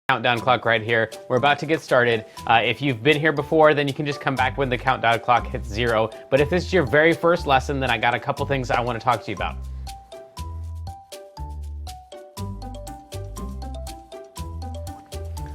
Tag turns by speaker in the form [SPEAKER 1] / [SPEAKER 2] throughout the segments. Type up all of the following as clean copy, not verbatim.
[SPEAKER 1] Countdown clock right here. We're about to get started. If you've been here before, then you can just come back when the countdown clock hits 0. But if this is your very first lesson, then I got a couple things I want to talk to you about.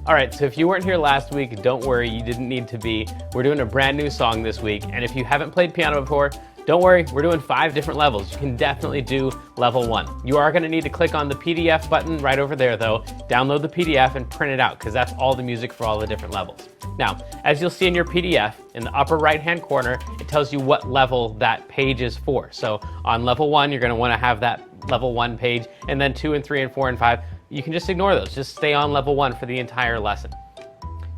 [SPEAKER 1] All right, so if you weren't here last week, don't worry, you didn't need to be. We're doing a brand new song this week, and if you haven't played piano before, don't worry, we're doing 5 different levels. You can definitely do level 1. You are gonna need to click on the PDF button right over there though, download the PDF and print it out, because that's all the music for all the different levels. Now, as you'll see in your PDF, in the upper right-hand corner, it tells you what level that page is for. So on level 1, you're gonna wanna have that level 1 page, and then 2 and 3 and 4 and 5, you can just ignore those. Just stay on level 1 for the entire lesson.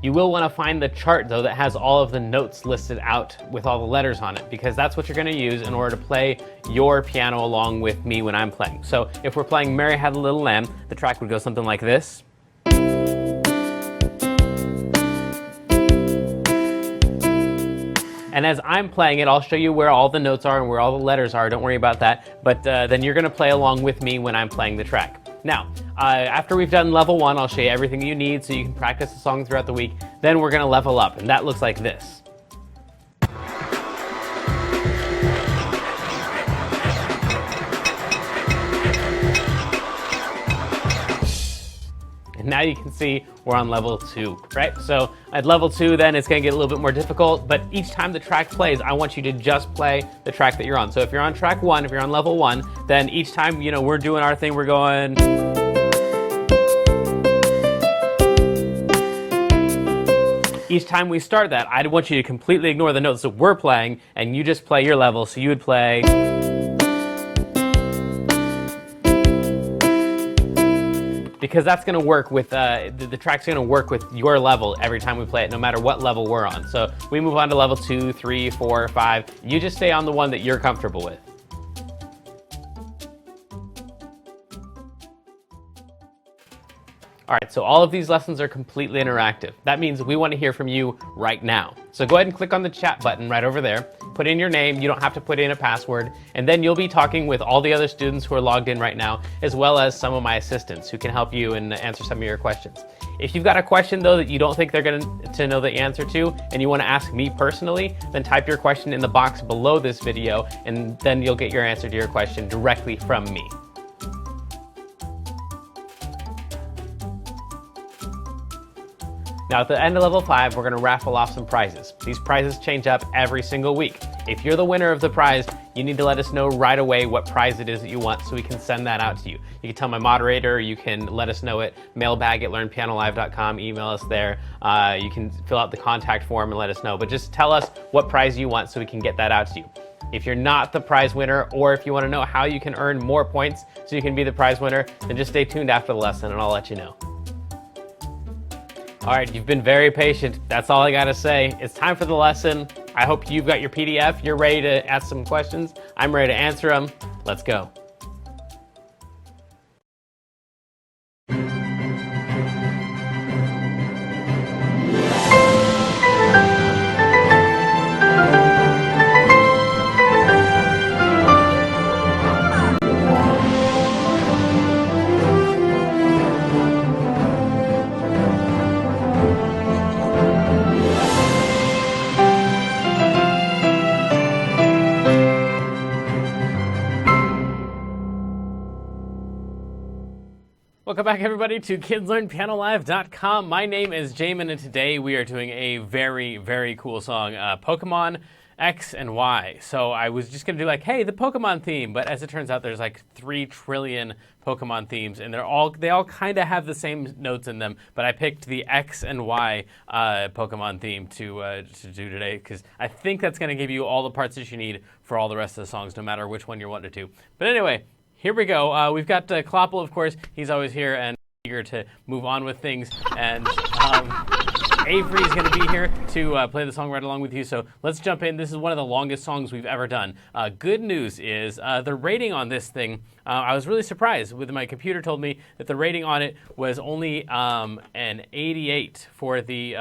[SPEAKER 1] You will want to find the chart though that has all of the notes listed out with all the letters on it, because that's what you're going to use in order to play your piano along with me when I'm playing. So if we're playing Mary Had a Little Lamb, the track would go something like this. And as I'm playing it, I'll show you where all the notes are and where all the letters are. Don't worry about that. But then you're going to play along with me when I'm playing the track. Now, after we've done level 1, I'll show you everything you need so you can practice the song throughout the week. Then we're going to level up, and that looks like this. And now you can see we're on level 2, right? So at level 2, then it's gonna get a little bit more difficult, but each time the track plays, I want you to just play the track that you're on. So if you're on track 1, if you're on level 1, then each time, we're doing our thing, we're going. Each time we start that, I want you to completely ignore the notes that we're playing, and you just play your level. So you would play. Because that's going to work with, the track's going to work with your level every time we play it, no matter what level we're on. So we move on to level 2, 3, 4, 5. You just stay on the one that you're comfortable with. All right, so all of these lessons are completely interactive. That means we want to hear from you right now. So go ahead and click on the chat button right over there. Put in your name, you don't have to put in a password, and then you'll be talking with all the other students who are logged in right now, as well as some of my assistants who can help you and answer some of your questions. If you've got a question though that you don't think they're going to know the answer to, and you want to ask me personally, then type your question in the box below this video, and then you'll get your answer to your question directly from me. Now at the end of level 5, we're going to raffle off some prizes. These prizes change up every single week. If you're the winner of the prize, you need to let us know right away what prize it is that you want so we can send that out to you. You can tell my moderator, you can let us know at mailbag@learnpianolive.com, email us there. You can fill out the contact form and let us know, but just tell us what prize you want so we can get that out to you. If you're not the prize winner, or if you want to know how you can earn more points so you can be the prize winner, then just stay tuned after the lesson and I'll let you know. All right, you've been very patient. That's all I gotta say. It's time for the lesson. I hope you've got your PDF. You're ready to ask some questions. I'm ready to answer them. Let's go. Welcome back, everybody, to KidsLearnPianoLive.com. My name is Jamin, and today we are doing a very, very cool song, Pokemon X and Y. So I was just going to do like, hey, the Pokemon theme, but as it turns out, there's like 3 trillion Pokemon themes, and they all kind of have the same notes in them, but I picked the X and Y Pokemon theme to do today, because I think that's going to give you all the parts that you need for all the rest of the songs, no matter which one you're wanting to do. But anyway, here we go. We've got Kloppel, of course. He's always here and eager to move on with things. And Avery is going to be here to play the song right along with you. So let's jump in. This is one of the longest songs we've ever done. Good news is the rating on this thing, I was really surprised. My computer told me that the rating on it was only an 88 for the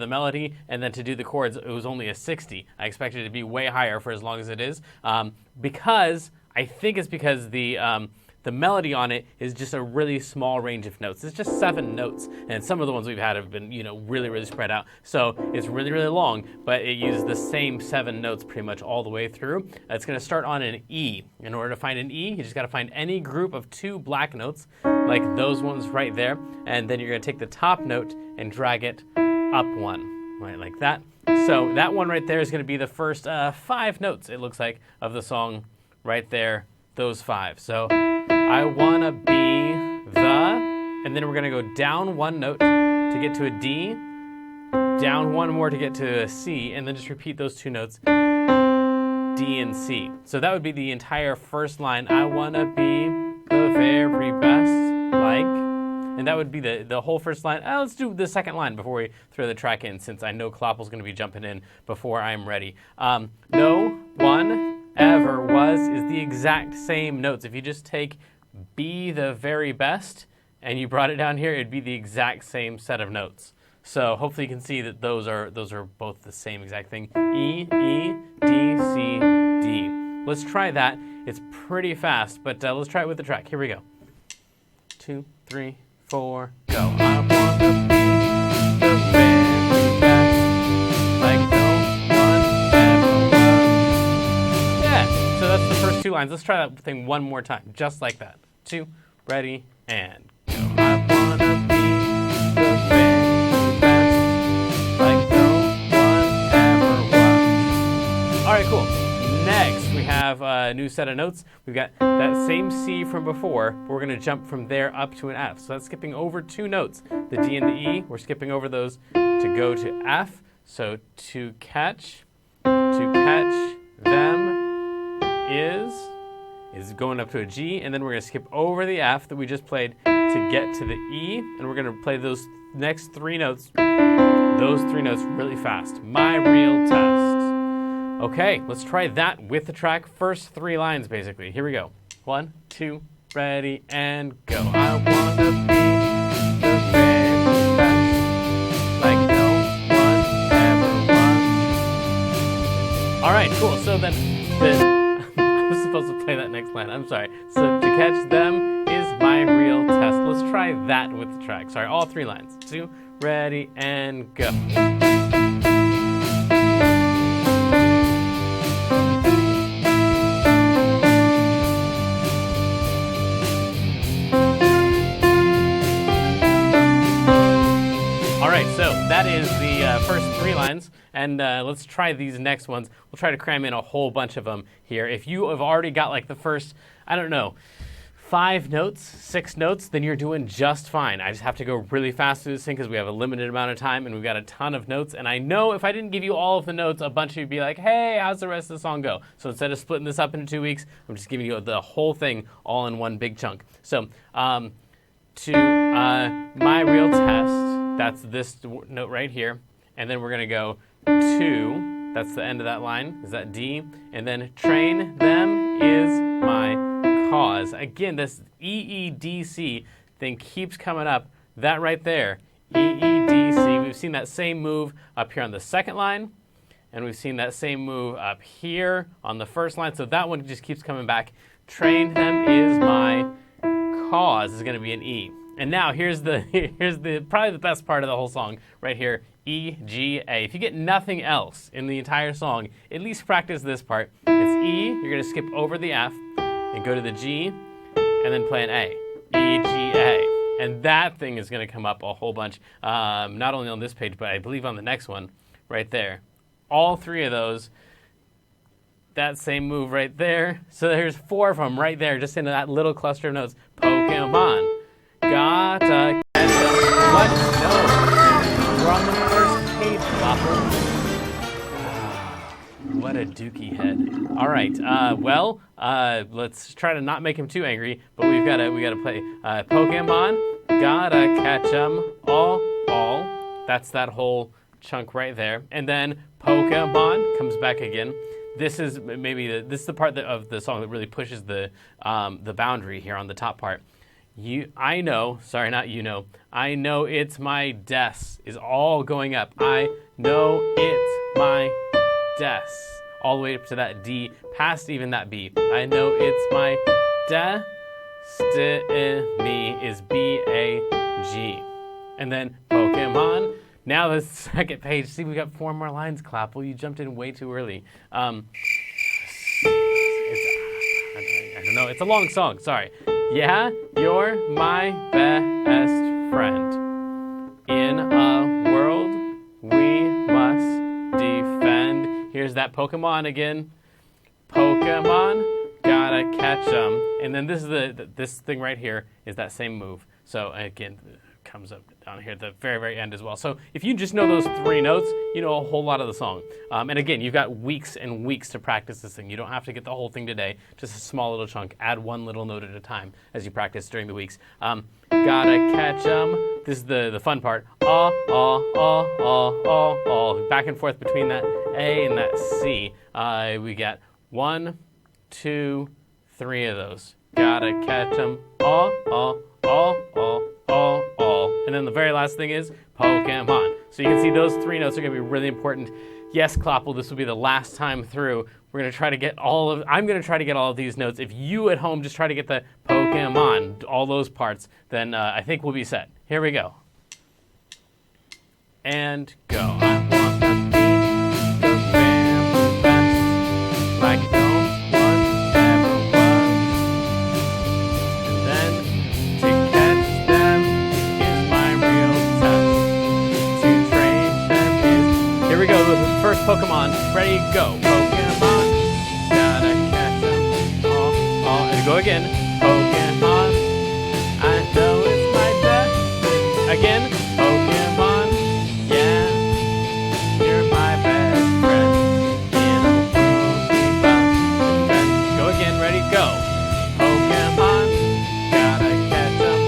[SPEAKER 1] melody, and then to do the chords, it was only a 60. I expected it to be way higher for as long as it is, because I think it's because the the melody on it is just a really small range of notes. It's just 7 notes, and some of the ones we've had have been, really, really spread out. So it's really, really long, but it uses the same 7 notes pretty much all the way through. It's going to start on an E. In order to find an E, you just got to find any group of 2 black notes, like those ones right there, and then you're going to take the top note and drag it up 1, right, like that. So that one right there is going to be the first 5 notes, it looks like, of the song right there, those 5. So I wanna be the, and then we're gonna go down 1 note to get to a D, down 1 more to get to a C, and then just repeat those 2 notes, D and C. So that would be the entire first line. I wanna be the very best, like, and that would be the whole first line. Let's do the second line before we throw the track in, since I know Kloppel's gonna be jumping in before I'm ready. No one ever was is the exact same notes. If you just take be the very best and you brought it down here, it'd be the exact same set of notes. So hopefully you can see that those are both the same exact thing. E, E, D, C, D. Let's try that. It's pretty fast, but let's try it with the track. Here we go. 2, 3, 4, go. I wanna be the very best, like no one ever was. Yeah, so that's the first 2 lines. Let's try that thing one more time, just like that. 2, ready, and go. I wanna be the very best, like no one ever was. All right, cool. Next, we have a new set of notes. We've got that same C from before, but we're going to jump from there up to an F. So that's skipping over 2 notes. The D and the E, we're skipping over those to go to F. So to catch them is going up to a G, and then we're going to skip over the F that we just played to get to the E, and we're going to play those next 3 notes, really fast. My real test. Okay, let's try that with the track. First 3 lines, basically. Here we go. 1, 2, ready, and go. I wanna be the very best, like no one ever was. All right, cool. So then I was supposed to play that next line. I'm sorry. So to catch them is my real test. Let's try that with the track. Sorry, all 3 lines. 2, ready, and go. So that is the first 3 lines, and let's try these next ones. We'll try to cram in a whole bunch of them here. If you have already got like the first, 5 notes, 6 notes, then you're doing just fine. I just have to go really fast through this thing because we have a limited amount of time and we've got a ton of notes. And I know if I didn't give you all of the notes, a bunch of you would be like, hey, how's the rest of the song go? So instead of splitting this up into 2 weeks, I'm just giving you the whole thing all in one big chunk. So to my real test, that's this note right here. And then we're going to go to, that's the end of that line, is that D. And then train them is my cause. Again, this EEDC thing keeps coming up. That right there, EEDC. We've seen that same move up here on the second line. And we've seen that same move up here on the first line. So that one just keeps coming back. Train them is my cause is going to be an E. And now here's the probably the best part of the whole song right here. E, G, A. If you get nothing else in the entire song, at least practice this part. It's E, you're going to skip over the F and go to the G and then play an A. E, G, A. And that thing is going to come up a whole bunch, not only on this page, but I believe on the next one right there. All 3 of those, that same move right there. So there's 4 of them right there, just into that little cluster of notes. Pokemon. Gotta catch up. What? No. We're on the first page, Waffle. What a dookie head. All right. Let's try to not make him too angry. But we gotta play Pokemon. Gotta catch 'em all. That's that whole chunk right there. And then Pokemon comes back again. This is the part of the song that really pushes the boundary here on the top part. I know it's my des is all going up. I know it's my des. All the way up to that D, past even that B. I know it's my Stimy is B-A-G. And then Pokemon. Now the second page. See, we got 4 more lines, Clapple. You jumped in way too early. I don't know. It's a long song. Sorry. Yeah, you're my best friend. In a world we must defend. Here's that Pokemon again. Pokemon, gotta catch 'em. And then this is this thing right here is that same move. So again, it comes up down here at the very, very end as well. So if you just know those 3 notes, you know a whole lot of the song. And again, you've got weeks and weeks to practice this thing. You don't have to get the whole thing today, just a small little chunk. Add 1 little note at a time as you practice during the weeks. Gotta catch 'em. This is the fun part. Back and forth between that A and that C. We got 1, 2, 3 of those. Gotta catch 'em. And then the very last thing is Pokemon. So you can see those 3 notes are going to be really important. Yes, Clopple, this will be the last time through. We're going to try to get I'm going to try to get all of these notes. If you at home just try to get the Pokemon, all those parts, then I think we'll be set. Here we go. And go. I want to be the very best, like no one ever was. And then to catch them is my real test. To train them is... Here we go, the first Pokemon. Ready, go. Pokemon, gotta catch them. And go again. Pokemon, I know it's my best. Again, Pokemon, yeah, you're my best friend. In a movie box. Go again, ready, go. Pokemon, gotta catch them.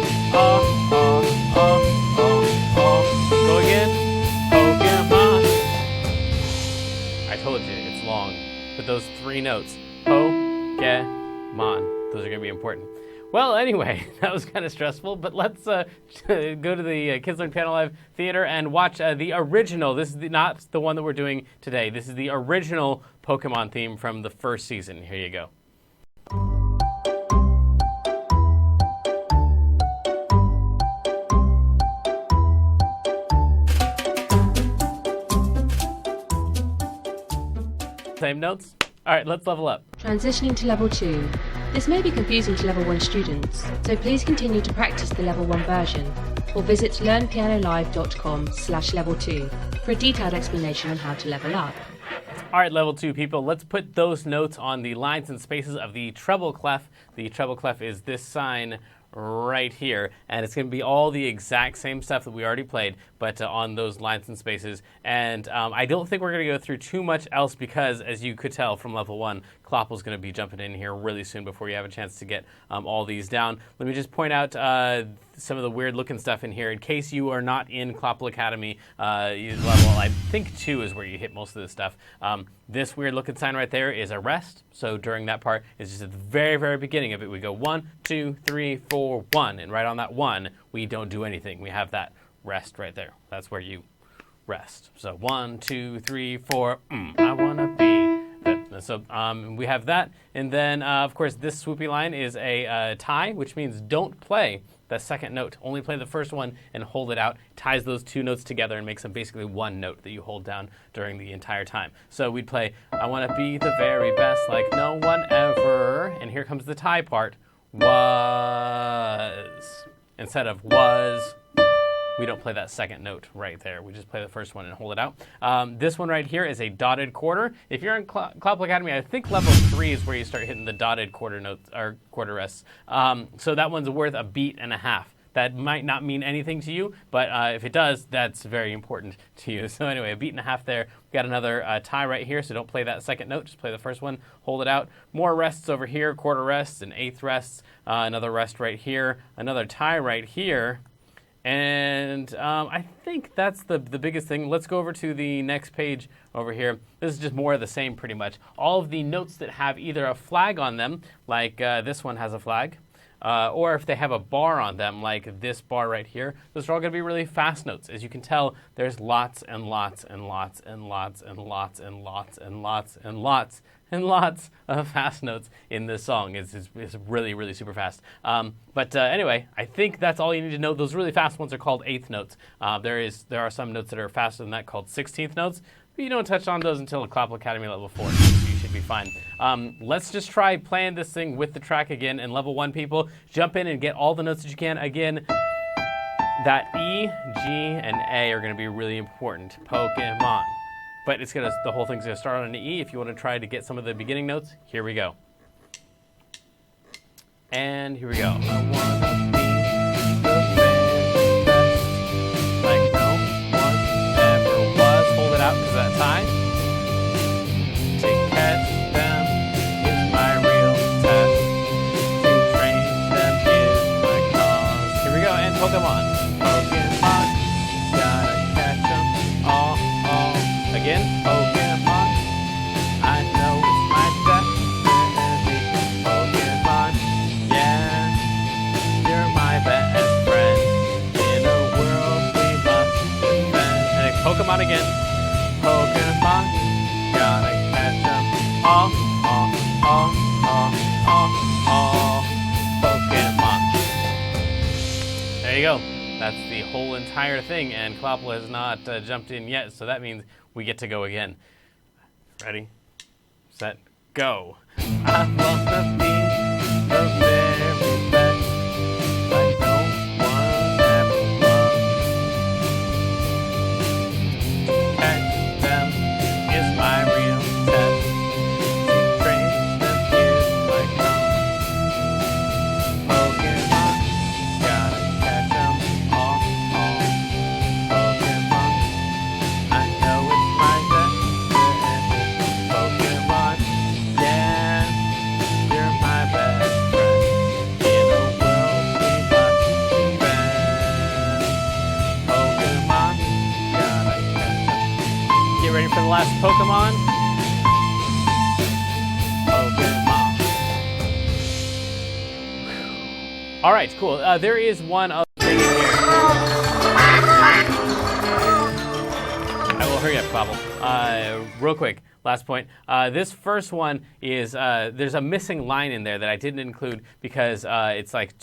[SPEAKER 1] Go again. Pokemon. I told you, it's long. But those 3 notes. Pokemon. Those are going to be important. Well, anyway, that was kind of stressful, but let's go to the Kids Learn Piano Live Theater and watch the original. This is not the one that we're doing today. This is the original Pokemon theme from the first season. Here you go. Same notes? All right, let's level up.
[SPEAKER 2] Transitioning to level 2. This may be confusing to level 1 students, so please continue to practice the level 1 version or visit learnpianolive.com/level2 for a detailed explanation on how to level up.
[SPEAKER 1] All right, level 2 people, let's put those notes on the lines and spaces of the treble clef. The treble clef is this sign right here, and it's going to be all the exact same stuff that we already played, but on those lines and spaces. And I don't think we're going to go through too much else because, as you could tell from level 1, Clopple's going to be jumping in here really soon before you have a chance to get all these down. Let me just point out some of the weird looking stuff in here in case you are not in Clopple Academy. Level, I think 2 is where you hit most of this stuff. This weird looking sign right there is a rest. So during that part, it's just at the very, very beginning of it. We go 1, 2, 3, 4, 1. And right on that 1, we don't do anything. We have that rest right there. That's where you rest. So 1, 2, 3, 4. I want to be. So we have that. And then, of course, this swoopy line is a tie, which means don't play the second note. Only play the first one and hold it out. Ties those 2 notes together and makes them basically 1 note that you hold down during the entire time. So we'd play, I want to be the very best like no one ever. And here comes the tie part. Was. Instead of was. We don't play that second note right there. We just play the first one and hold it out. This one right here is a dotted quarter. If you're in Clopple Academy, I think level 3 is where you start hitting the dotted quarter notes or quarter rests. So that one's worth a beat and a half. That might not mean anything to you, but if it does, that's very important to you. So anyway, a beat and a half there. We got another tie right here, so don't play that second note. Just play the first one, hold it out. More rests over here, quarter rests and eighth rests. Another rest right here. Another tie right here. And I think that's the biggest thing. Let's go over to the next page over here. This is just more of the same pretty much. All of the notes that have either a flag on them, like this one has a flag, or if they have a bar on them, like this bar right here, those are all going to be really fast notes. As you can tell, there's lots and lots and lots and lots and lots and lots and lots and lots and lots of fast notes in this song. It's really, really super fast. But anyway, I think that's all you need to know. Those really fast ones are called eighth notes. There are some notes that are faster than that called 16th notes, but you don't touch on those until Clapple Academy level 4. You should be fine. Let's just try playing this thing with the track again. And level 1 people, jump in and get all the notes that you can. Again, that E, G, and A are going to be really important. Pokemon. But the whole thing's going to start on an E. If you want to try to get some of the beginning notes, here we go. And here we go. I wanna be the very best, like no one ever was. Hold it out because that's high. To catch them is my real test. To train them is my cause. Here we go. And Pokemon. Pokemon. Gotta catch them all. Again, Pokemon. I know it's my destiny. Pokemon, yeah, you're my best friend. In a world we must defend. And Pokemon again. Pokemon, gotta catch them all. Pokemon. There you go. That's the whole entire thing, and Clapple has not jumped in yet, so that means we get to go again. Ready, set, go. I wanna be the very best, like no one ever was. To catch them is my real test. To train them is my cause. Pokemon, gotta catch them all. Pokemon, I know it's my destiny. Pokemon, yeah, you're my best friend. In a world we must defend. Pokemon, gotta catch them. Get ready for the last Pokemon. Pokemon. All right, cool. There is one other thing in here. I will hurry up, Clapple. Real quick, last point. This first one is there's a missing line in there that I didn't include because it's like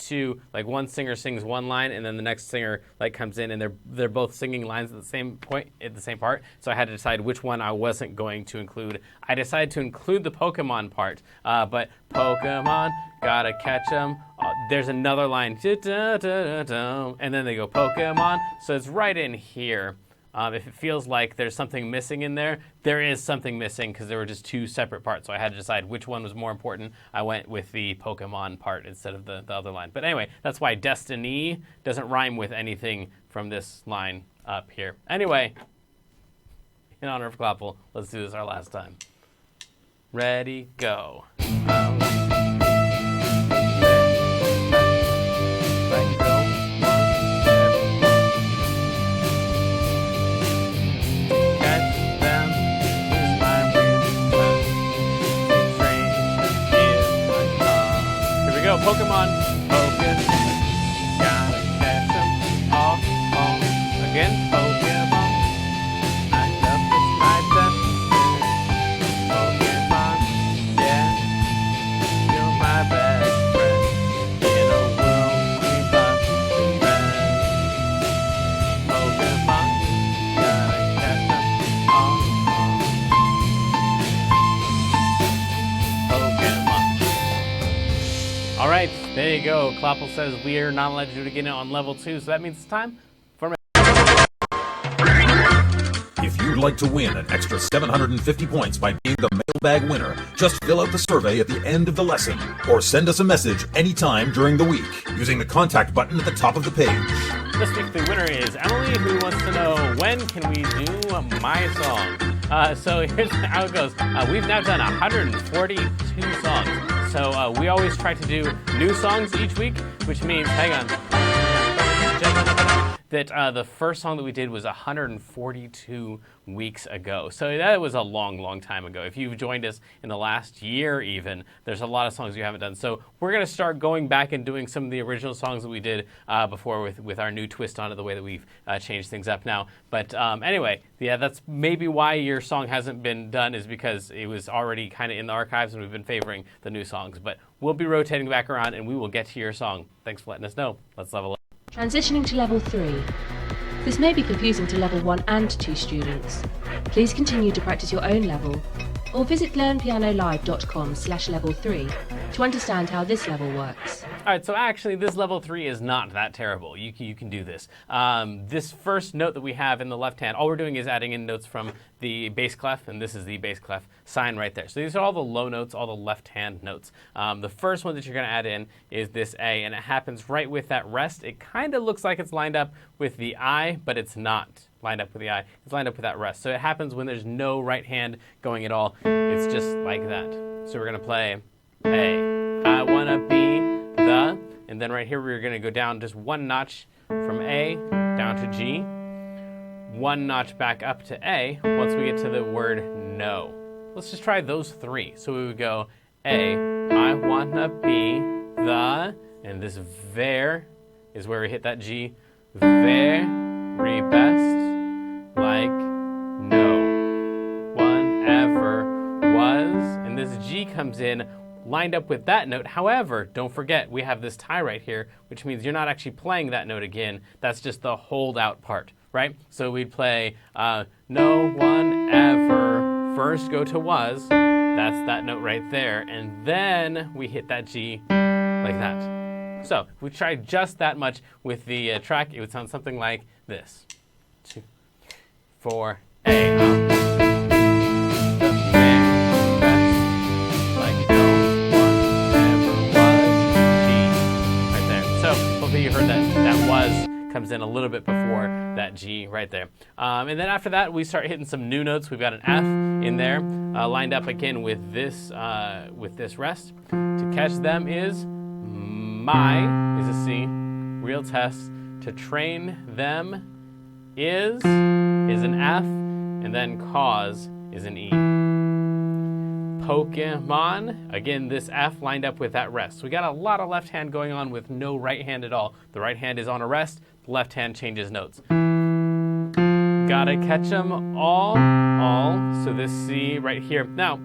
[SPEAKER 1] one singer sings one line and then the next singer comes in and they're both singing lines at the same point at the same part. So I had to decide which one I wasn't going to include. I decided to include the Pokemon part, but Pokemon, gotta catch 'em. There's another line, and then they go Pokemon. So it's right in here. If it feels like there's something missing in there, there is something missing because there were just two separate parts. So I had to decide which one was more important. I went with the Pokemon part instead of the other line. But anyway, that's why Destiny doesn't rhyme with anything from this line up here. Anyway, in honor of Clapple, let's do this our last time. Ready, go. Pokemon, Pokemon, gotta catch 'em all. Again, Pokemon, I know it's my destiny. Pokemon, yeah, you're my best friend. In a world we must defend. Pokemon, gotta catch 'em all. Pokemon. All right, there you go. Clapple says we are not allowed to do it again on level 2, so that means it's time for me.
[SPEAKER 3] If you'd like to win an extra 750 points by being the mailbag winner, just fill out the survey at the end of the lesson, or send us a message anytime during the week using the contact button at the top of the page.
[SPEAKER 1] This week the winner is Emily, who wants to know, when can we do my song? So here's how it goes. We've now done 142 songs. So we always try to do new songs each week, which means, hang on. that the first song that we did was 142 weeks ago. So that was a long, long time ago. If you've joined us in the last year even, there's a lot of songs you haven't done. So we're going to start going back and doing some of the original songs that we did before with our new twist on it, the way that we've changed things up now. But anyway, yeah, that's maybe why your song hasn't been done, is because it was already kind of in the archives and we've been favoring the new songs. But we'll be rotating back around and we will get to your song. Thanks for letting us know. Let's level up.
[SPEAKER 2] Transitioning to level 3. This may be confusing to level 1 and 2 students. Please continue to practice your own level, or visit learnpianolive.com/level3 to understand how this level works.
[SPEAKER 1] All right, so actually this level 3 is not that terrible. You can do this. This first note that we have in the left hand, all we're doing is adding in notes from the bass clef, and this is the bass clef sign right there. So these are all the low notes, all the left hand notes. The first one that you're going to add in is this A, and it happens right with that rest. It kind of looks like it's lined up with the I, but it's not lined up with the I. It's lined up with that rest. So it happens when there's no right hand going at all. It's just like that. So we're going to play A. I want to be the, and then right here we're going to go down just one notch from A down to G, one notch back up to A once we get to the word no. Let's just try those three. So we would go A, I want to be the, and this ver is where we hit that G, very best, like no one ever was, and this G comes in lined up with that note. However, don't forget, we have this tie right here, which means you're not actually playing that note again. That's just the hold out part, right? So we'd play no one ever, first go to was, that's that note right there, and then we hit that G like that. So if we tried just that much with the track, it would sound something like this. 2, 4, A. You heard that was comes in a little bit before that G right there. And then after that, we start hitting some new notes. We've got an F in there, lined up again with this rest. To catch them is my, is a C, real test. To train them is an F, and then cause is an E. Pokemon, again, this F lined up with that rest. So we got a lot of left hand going on with no right hand at all. The right hand is on a rest, the left hand changes notes. Gotta catch them all. So this C right here. Now,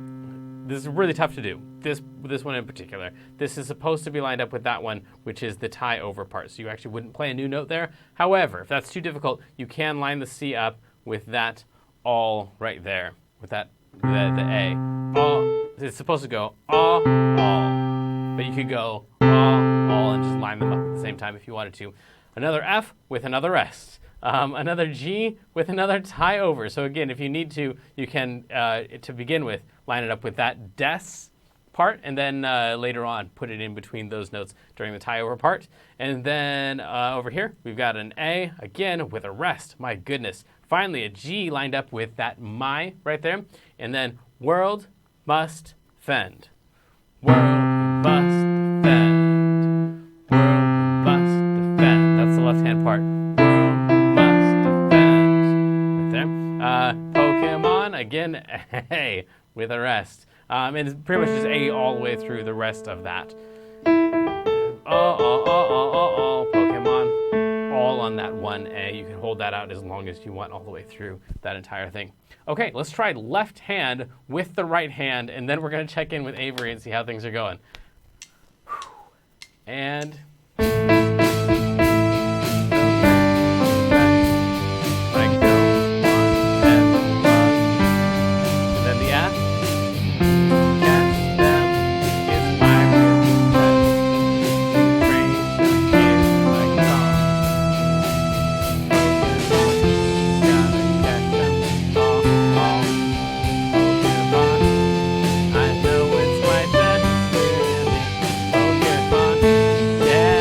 [SPEAKER 1] this is really tough to do. This one in particular. This is supposed to be lined up with that one, which is the tie over part. So you actually wouldn't play a new note there. However, if that's too difficult, you can line the C up with that all right there, with that the A. All. It's supposed to go all, but you could go all, and just line them up at the same time if you wanted to. Another F with another rest. Another G with another tie over. So again, if you need to, you can, to begin with, line it up with that des part, and then later on put it in between those notes during the tie over part. And then over here, we've got an A, again, with a rest. My goodness. Finally, a G lined up with that my right there. And then world must fend. World must defend. World must defend. That's the left-hand part. World must defend. Right there. Pokemon, again, A with a rest. And it's pretty much just A all the way through the rest of that. Pokemon. All on that one A. You can hold that out as long as you want all the way through that entire thing. Okay, let's try left hand with the right hand, and then we're going to check in with Avery and see how things are going. And then the F. Catch them is my real test. Train them is like song. Gotta catch them all. Pokemon, I know it's my destiny. Pokemon, yeah.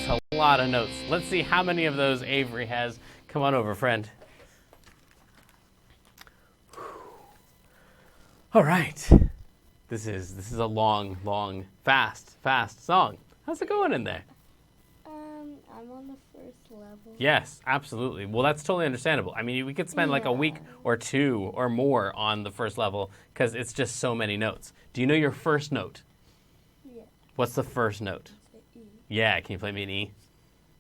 [SPEAKER 1] a lot of notes. Let's see how many of those Avery has. Come on over, friend. All right. This is a long, fast song. How's it going in there?
[SPEAKER 4] I'm on the first level.
[SPEAKER 1] Yes, absolutely. Well, that's totally understandable. I mean, we could spend like a week or two or more on the first level because it's just so many notes. Do you know your first note?
[SPEAKER 4] Yeah.
[SPEAKER 1] What's the first note?
[SPEAKER 4] It's an E.
[SPEAKER 1] Yeah, can you play me an E?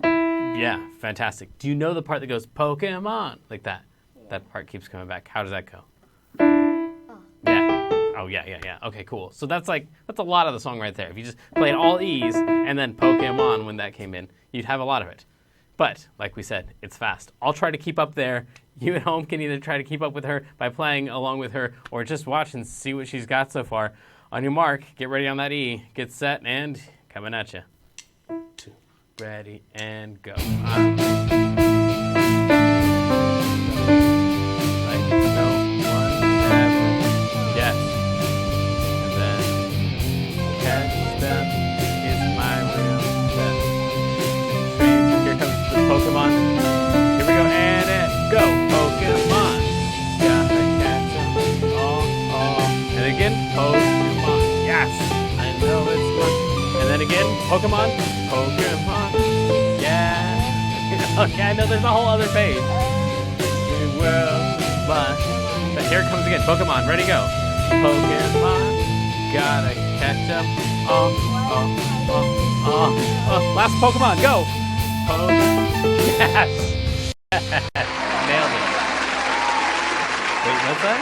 [SPEAKER 1] Yeah, fantastic. Do you know the part that goes Pokemon? Like that?
[SPEAKER 4] Yeah.
[SPEAKER 1] That part keeps coming back. How does that go?
[SPEAKER 4] Oh.
[SPEAKER 1] Yeah. Oh, yeah. Okay, cool. So that's a lot of the song right there. If you just played all E's and then Pokemon when that came in, you'd have a lot of it. But, like we said, it's fast. I'll try to keep up there. You at home can either try to keep up with her by playing along with her or just watch and see what she's got so far. On your mark, get ready on that E, get set, and coming at you. 2, ready, and go. Pokemon. Here we go, and go. Pokemon. Gotta catch 'em all. And again, Pokemon. Yes, I know it's fun. And then again, Pokemon. Yeah. Okay, I know there's a whole other page. We will fly. But here it comes again. Pokemon, ready, go. Pokemon. Gotta catch 'em all. Last Pokemon, go. Yes! Nailed it. Wait, what's that?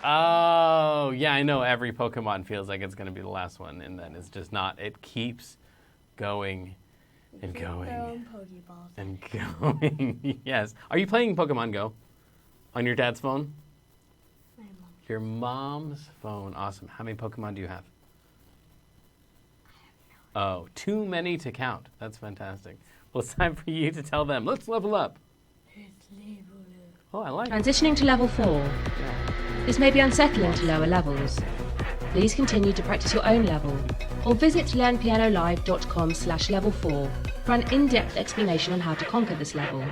[SPEAKER 1] Oh, yeah, I know every Pokemon feels like it's going to be the last one, and then it's just not. It keeps going and going and going. Yes. Are you playing Pokemon Go on your dad's phone?
[SPEAKER 4] My mom.
[SPEAKER 1] Your mom's phone. Awesome. How many Pokemon do you have? Oh, too many to count. That's fantastic. Well, it's time for you to tell them. Let's level up. Oh, I like it.
[SPEAKER 2] Transitioning to level 4. This may be unsettling to lower levels. Please continue to practice your own level, or visit learnpianolive.com/level4 for an in-depth explanation on how to conquer this level.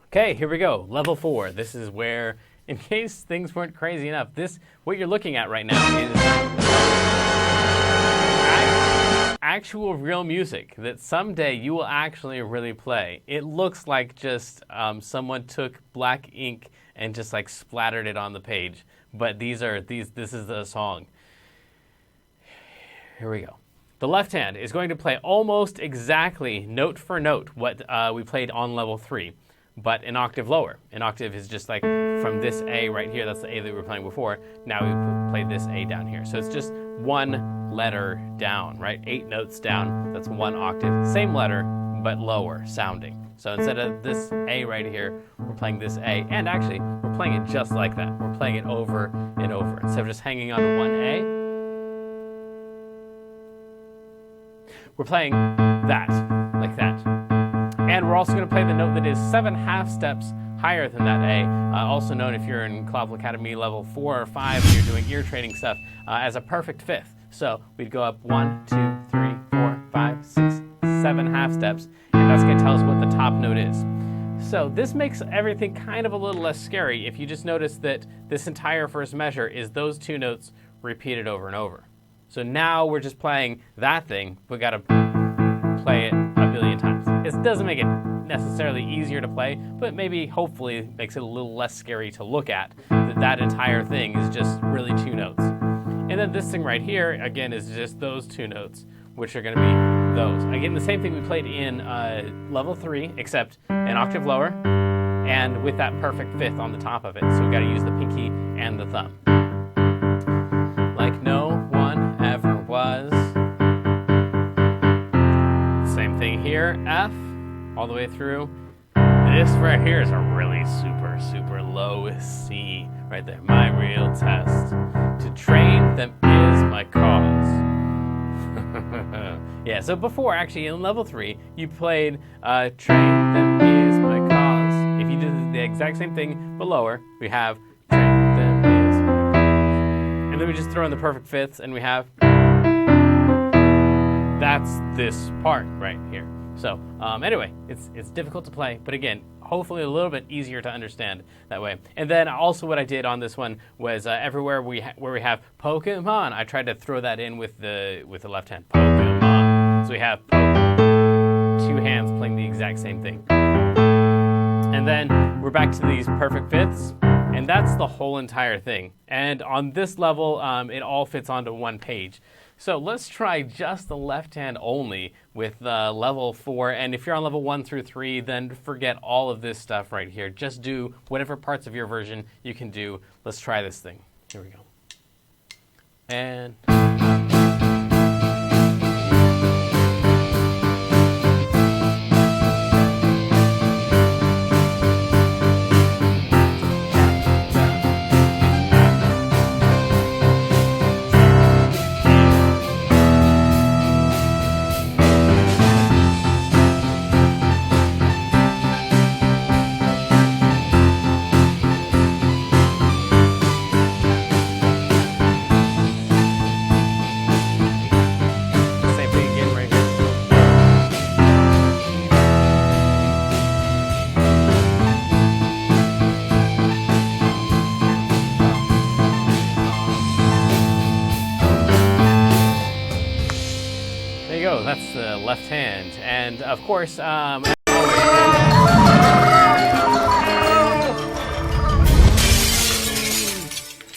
[SPEAKER 1] Okay, here we go. Level 4. This is where, in case things weren't crazy enough, what you're looking at right now is actual real music that someday you will actually really play. It looks like just someone took black ink and just like splattered it on the page. But this is the song. Here we go. The left hand is going to play almost exactly note for note what we played on level 3, but an octave lower. An octave is just like from this A right here, that's the A that we were playing before. Now we played this A down here. So it's just one letter down, right? 8 notes down, that's one octave. Same letter, but lower sounding. So instead of this A right here, we're playing this A. And actually, we're playing it just like that. We're playing it over and over. Instead of just hanging on to one A, we're playing that, like that. And we're also going to play the note that is 7 half steps higher than that A, also known if you're in Clavel Academy level 4 or 5 and you're doing ear training stuff, as a perfect fifth. So we'd go up 1, 2, 3, 4, 5, 6, 7 half steps, and that's going to tell us what the top note is. So this makes everything kind of a little less scary if you just notice that this entire first measure is those 2 notes repeated over and over. So now we're just playing that thing. We got to play it a billion times. It doesn't make it necessarily easier to play, but maybe hopefully makes it a little less scary to look at, that entire thing is just really 2 notes. And then this thing right here, again, is just those 2 notes, which are going to be those. Again, the same thing we played in level 3, except an octave lower, and with that perfect fifth on the top of it. So we got to use the pinky and the thumb. Like no one ever was. Same thing here, F, all the way through. This right here is a really super, super low C right there. My real test. To train them is my cause. Yeah, so before, actually, in level 3, you played train them is my cause. If you do the exact same thing, but lower, we have train them is my cause. And then we just throw in the perfect fifths, and we have that's this part right here. So anyway, it's difficult to play, but again, hopefully a little bit easier to understand that way. And then also what I did on this one was everywhere where we have Pokemon, I tried to throw that in with the left hand. Pokemon. So we have Pokemon, two hands playing the exact same thing. And then we're back to these perfect fifths, and that's the whole entire thing. And on this level, it all fits onto one page. So let's try just the left hand only with level 4. And if you're on level 1 through 3, then forget all of this stuff right here. Just do whatever parts of your version you can do. Let's try this thing. Here we go. And... that's the left hand, and of course,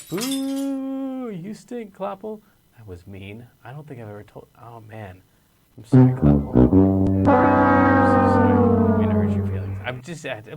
[SPEAKER 1] boo! You stink, Clapple. That was mean. I don't think I've ever told. Oh man, I'm sorry, Clapple. I'm so sorry. I didn't mean to hurt your feelings. I'm just. There's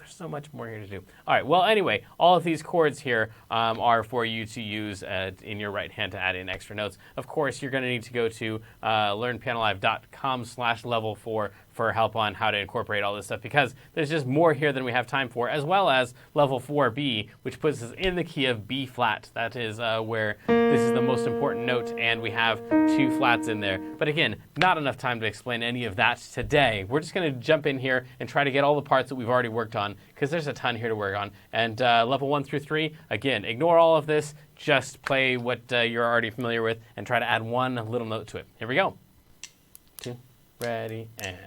[SPEAKER 1] so much more here to do. All right. Well, anyway, all of these chords here are for you to use in your right hand to add in extra notes. Of course, you're going to need to go to learnpianolive.com/level4 for help on how to incorporate all this stuff, because there's just more here than we have time for, as well as level 4B, which puts us in the key of B flat. That is where this is the most important note, and we have 2 flats in there. But again, not enough time to explain any of that today. We're just going to jump in here and try to get all the parts that we've already worked on, because there's a ton here to work on. And level 1 through 3, again, ignore all of this. Just play what you're already familiar with and try to add one little note to it. Here we go. 2, ready, and...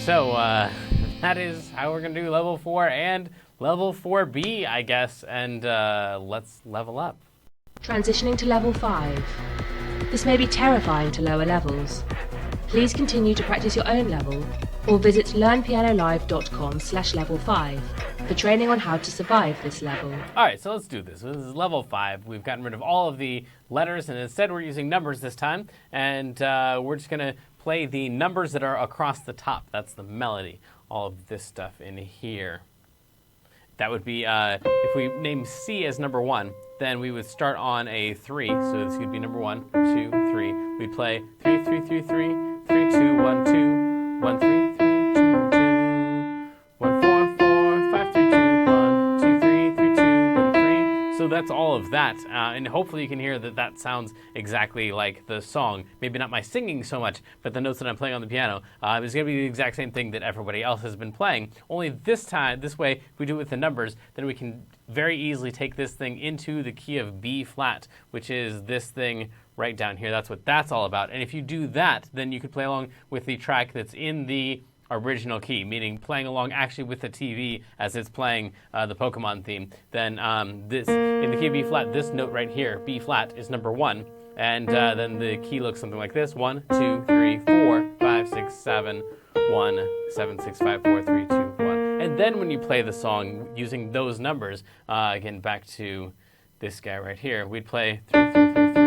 [SPEAKER 1] So that is how we're going to do level 4 and level 4B, I guess, and let's level up.
[SPEAKER 2] Transitioning to level 5. This may be terrifying to lower levels. Please continue to practice your own level, or visit learnpianolive.com/level5 for training on how to survive this level.
[SPEAKER 1] All right, so let's do this. This is level 5. We've gotten rid of all of the letters, and instead we're using numbers this time, and we're just going to play the numbers that are across the top. That's the melody. All of this stuff in here. That would be, if we name C as number 1, then we would start on a 3. So this could be number 1, 2, 3. We'd play 3, 3, 3, 3, 3, 2, 1, 2, 1, 3, 3, 2, 2, 1, 4, 4, 5, 3, 2, 1, 2, 3, 3, 2, 1, 3. So that's all of that. And hopefully you can hear that that sounds exactly like the song. Maybe not my singing so much, but the notes that I'm playing on the piano is going to be the exact same thing that everybody else has been playing. Only this time, this way, if we do it with the numbers, then we can very easily take this thing into the key of B flat, which is this thing right down here. That's what that's all about. And if you do that, then you could play along with the track that's in the original key, meaning playing along actually with the TV as it's playing the Pokemon theme. Then this, in the key of B flat, this note right here, B flat, is number 1. And then the key looks something like this. 1, 2, 3, 4, 5, 6, 7, 1, 7, 6, 5, 4, 3, 2, 1. And then when you play the song using those numbers, again, back to this guy right here, we'd play 3, 3, 3, 3.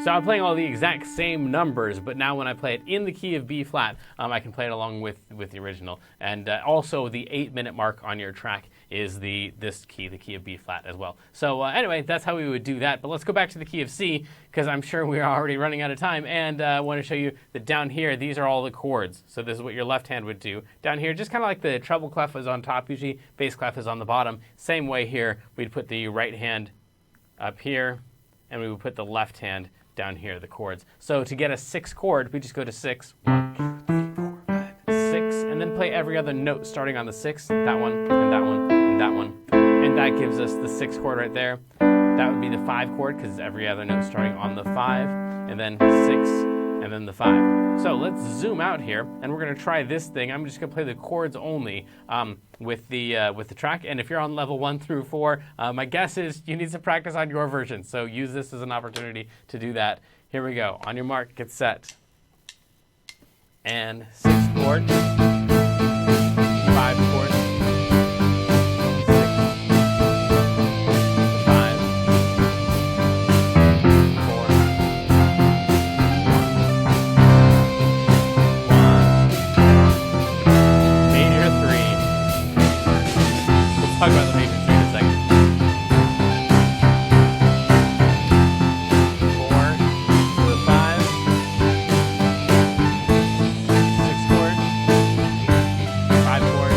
[SPEAKER 1] So I'm playing all the exact same numbers, but now when I play it in the key of B flat, I can play it along with the original. And also the 8-minute mark on your track is this key, the key of B flat as well. So anyway, that's how we would do that. But let's go back to the key of C, because I'm sure we're already running out of time. And I want to show you that down here, these are all the chords. So this is what your left hand would do. Down here, just kind of like the treble clef is on top usually, bass clef is on the bottom. Same way here, we'd put the right hand up here, and we would put the left hand down here, the chords. So to get a 6 chord, we just go to 6, 1, 2, 3, 4, 5, 6, and then play every other note starting on the 6, that one, and that one, and that one. And that gives us the 6 chord right there. That would be the 5 chord, because every other note starting on the 5, and then 6, and then the 5. So let's zoom out here, and we're going to try this thing. I'm just going to play the chords only with the track. And if you're on level 1 through 4, my guess is you need some practice on your version. So use this as an opportunity to do that. Here we go. On your mark, get set. And 6 chord, 5 chord, 6, 5, 4, 1, major 3. We'll talk about the major 3 in a second. 4 to the 5, 6 chord, 5 chord,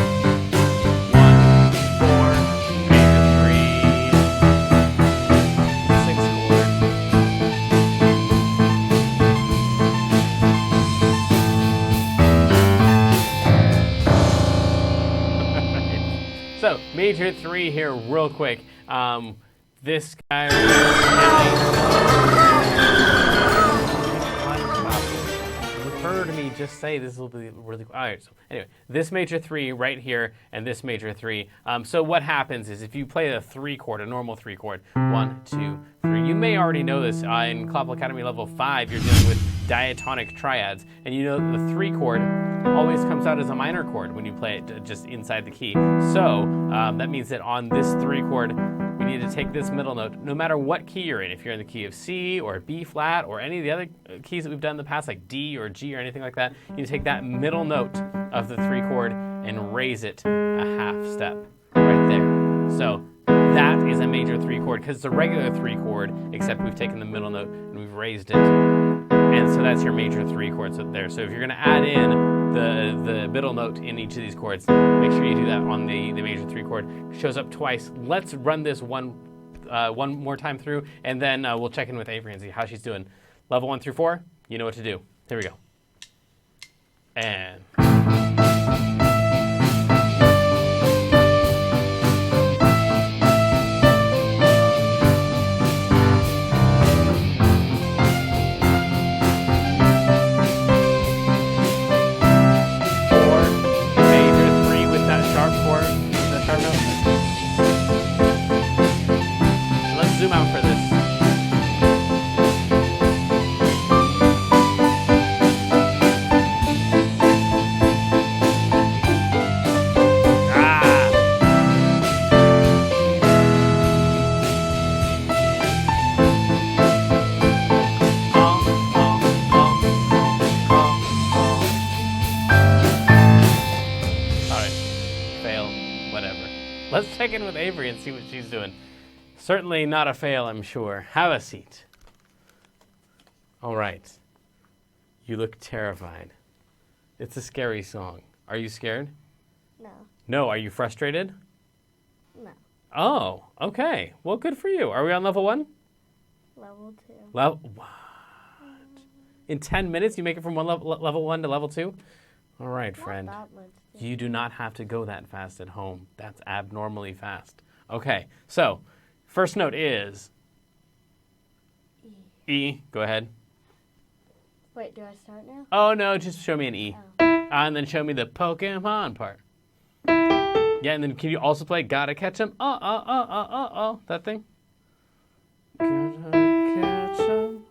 [SPEAKER 1] 1, 4, major 3, 6 chord. So, major 3 here real quick. This guy right here. You've heard me just say this will be really cool. All right, so anyway, this major 3 right here and this major 3. So what happens is if you play a 3 chord, a normal 3 chord, 1, 2, 3, you may already know this. In Clavicle Academy level 5, you're dealing with diatonic triads. And you know the 3 chord always comes out as a minor chord when you play it just inside the key. So that means that on this 3 chord, we need to take this middle note, no matter what key you're in. If you're in the key of C or B flat or any of the other keys that we've done in the past, like D or G or anything like that, you need to take that middle note of the 3 chord and raise it a half step right there. So that is a major 3 chord because it's a regular 3 chord, except we've taken the middle note and we've raised it. And so that's your major 3 chord there. So if you're going to add in the middle note in each of these chords, make sure you do that on the major 3 chord. It shows up twice. Let's run this one more time through, and then we'll check in with Avery and see how she's doing. Level 1 through 4, you know what to do. Here we go. And... zoom out for this. Alright, fail, whatever. Let's check in with Avery and see what she's doing. Certainly not a fail, I'm sure. Have a seat. All right. You look terrified. It's a scary song. Are you scared?
[SPEAKER 4] No.
[SPEAKER 1] No. Are you frustrated?
[SPEAKER 4] No.
[SPEAKER 1] Oh, okay. Well, good for you. Are we on level 1?
[SPEAKER 4] Level 2.
[SPEAKER 1] What? In 10 minutes, you make it from level 1 to level 2? All right, friend.
[SPEAKER 4] Not that much.
[SPEAKER 1] You do not have to go that fast at home. That's abnormally fast. Okay, so... first note is E. Go ahead.
[SPEAKER 4] Wait, do I start now?
[SPEAKER 1] Oh, no, just show me an E.
[SPEAKER 4] Oh.
[SPEAKER 1] And then show me the Pokemon part. Yeah, and then can you also play Gotta Catch 'em? That thing? Gotta catch 'em.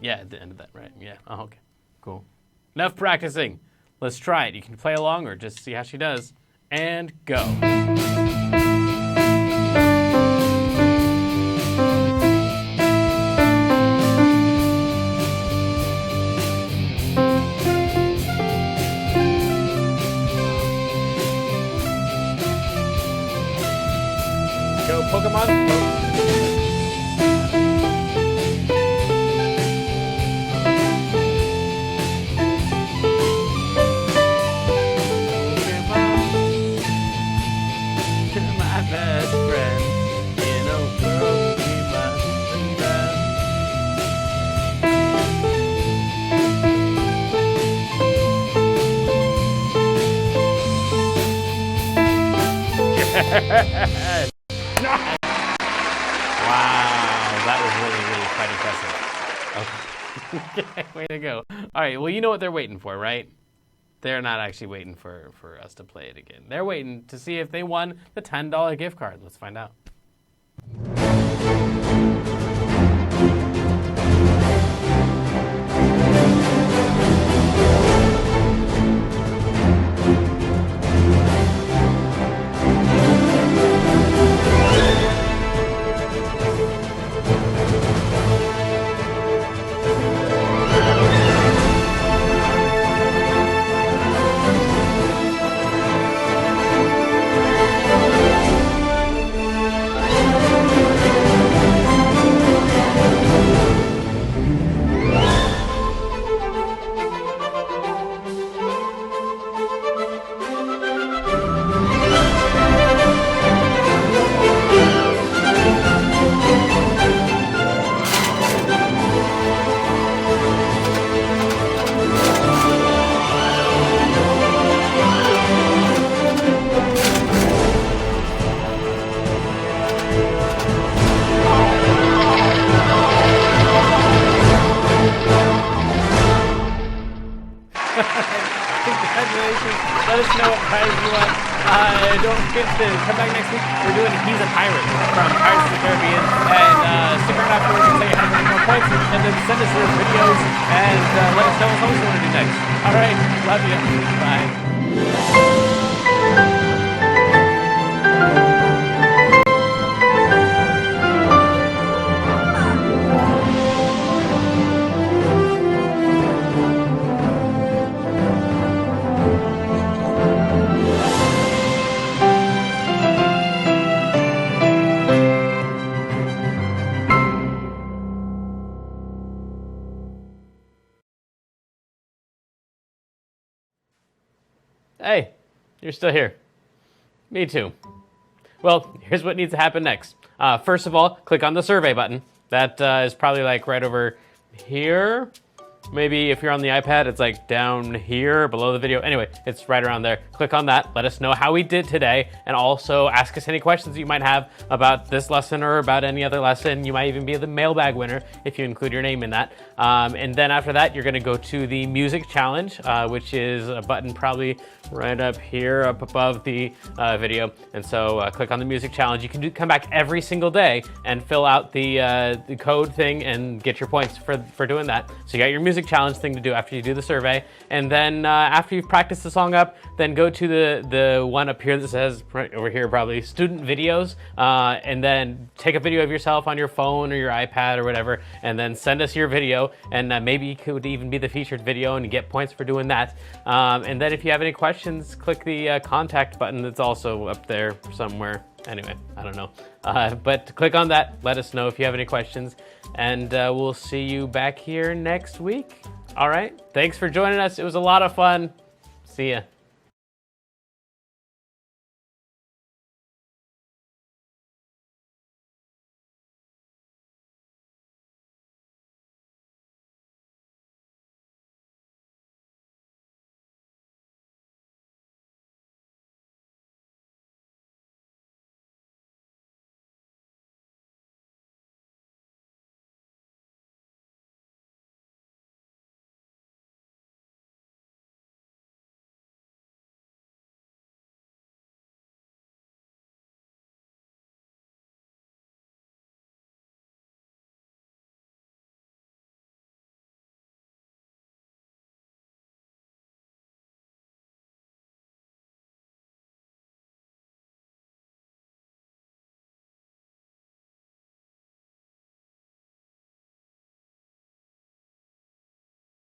[SPEAKER 1] Yeah, at the end of that, right? Yeah. Oh, okay. Cool. Enough practicing. Let's try it. You can play along or just see how she does. And go. Go, Pokemon. Go. My best friend in a world we must invest. Wow, that was really, really quite impressive. Okay, way to go. All right, well, you know what they're waiting for, right? They're not actually waiting for us to play it again. They're waiting to see if they won the $10 gift card. Let's find out. Congratulations. Let us know what prize you want. Don't forget to come back next week. We're doing He's a Pirate from Pirates of the Caribbean. And stick around afterwards and say how to get more points. And then send us your videos and let us know what songs you want to do next. All right. Love you. Bye. Hey, you're still here. Me too. Well, here's what needs to happen next. First of all, click on the survey button. That is probably like right over here. Maybe if you're on the iPad, it's like down here below the video. Anyway, it's right around there. Click on that. Let us know how we did today. And also ask us any questions you might have about this lesson or about any other lesson. You might even be the mailbag winner if you include your name in that. And then after that, you're gonna go to the music challenge, which is a button probably right up here, up above the video. And so click on the music challenge. You can come back every single day and fill out the code thing and get your points for doing that. So you got your music challenge thing to do after you do the survey. And then after you've practiced the song up, then go to the one up here that says, right over here probably, student videos. And then take a video of yourself on your phone or your iPad or whatever, and then send us your video. And maybe it could even be the featured video and you get points for doing that. And then if you have any questions, click the contact button that's also up there somewhere. Anyway, I don't know. But click on that. Let us know if you have any questions. And we'll see you back here next week. All right. Thanks for joining us. It was a lot of fun. See ya.